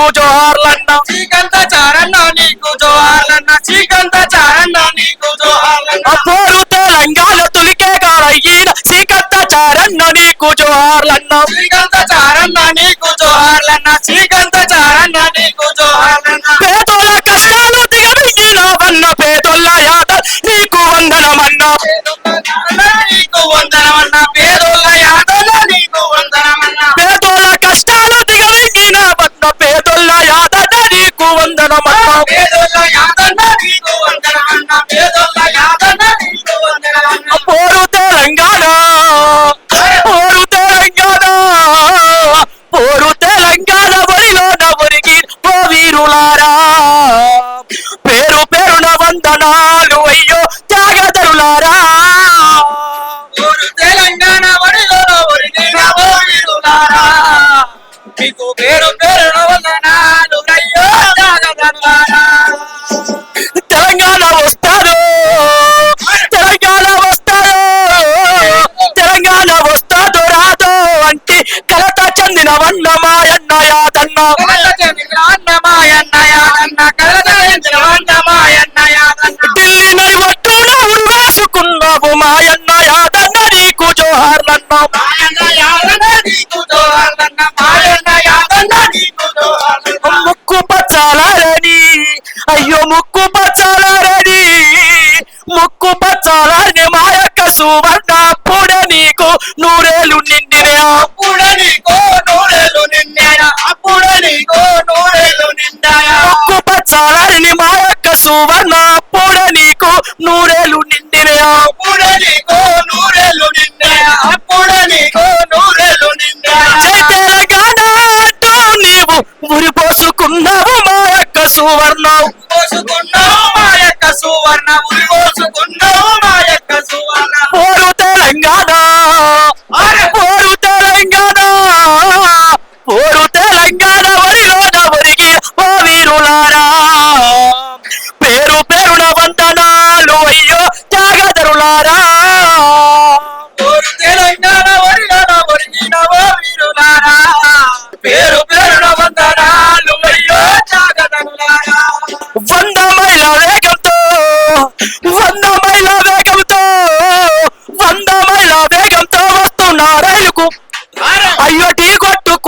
నీకు జోహార్లన్న శ్రీకాంత చారన్న నీకు జోహార్లన్న శ్రీకాంత చారన్న నీకు జోహార్లన్న పోరు తెలంగాణ తులికే గారయ్యిన శ్రీకాంత చారన్న నీకు జోహార్లన్న శ్రీకాంత చారన్న నీకు జోహార్లన్న శ్రీకాంత చారన్న నీకు జోహార్లన్న పేదోళ్ళ కష్టాలు దిగమింగినవన్న పేదోళ్ళ యాద నీకు వందనమన్న నీకు వందనమన్న పేదోళ్ళ యాదన నీకు వందనమన్న పేదోళ్ళ కష్టాలు దిగమింగినవన్న పేదోళ్ళ యాదన నీకు వందనమన్న పేదోళ్ళ యాదన నీకు వందనమన్న పేదోళ్ళ యాదన నీకు వందనమన్న పోరు తెలంగాణ పోరు తెలంగాణ పోరు తెలంగాణ ఒడిలోన ఒరిగి ఓ వీరులారా పేరు పేరున వందనాలు అయ్యో త్యాగధరులారా పోరు తెలంగాణ ఒడిలోన ఒరిగిన ఓ వీరులారా మీకు పేరు పేరున వందనాలు అయ్యో త్యాగధరులారా తెలంగాణ వస్తారు తెలంగాణ వస్తారు తెలంగాణ వస్తాదో రాదో అంటే కలత చెందిన వన్న మాయన్న యాదన్న ఢిల్లీ ఒట్టున ఉరి వేసుకున్నావు మాయన్న యాదన్న నీకు జోహార్లన్న ముక్కు పచ్చాలని అయ్యో ముక్కు పచ్చాలని ముక్కు పచ్చాలని మా యొక్క సువర్ణ అప్పుడ నీకు నూరేళ్ళు నిండినే అప్పుడ నీకు నూరేళ్ళు నిండాయా అప్పుడ నీకు నూరేళ్ళు నిండాయా ముక్కు పచ్చాలని మా యొక్క సువర్ణ అప్పుడ నీకు నూరేళ్ళు నిండినే అప్పుడ నీకు నూరేళ్ళు నిండాయా అప్పుడ నీకు నూరేళ్ళు నిండాయా తెలంగాణ అంటూ నీవు ఉరి పోసుకున్నావు మా యొక్క సువర్ణ పోసుకున్నావు మా యొక్క సువర్ణ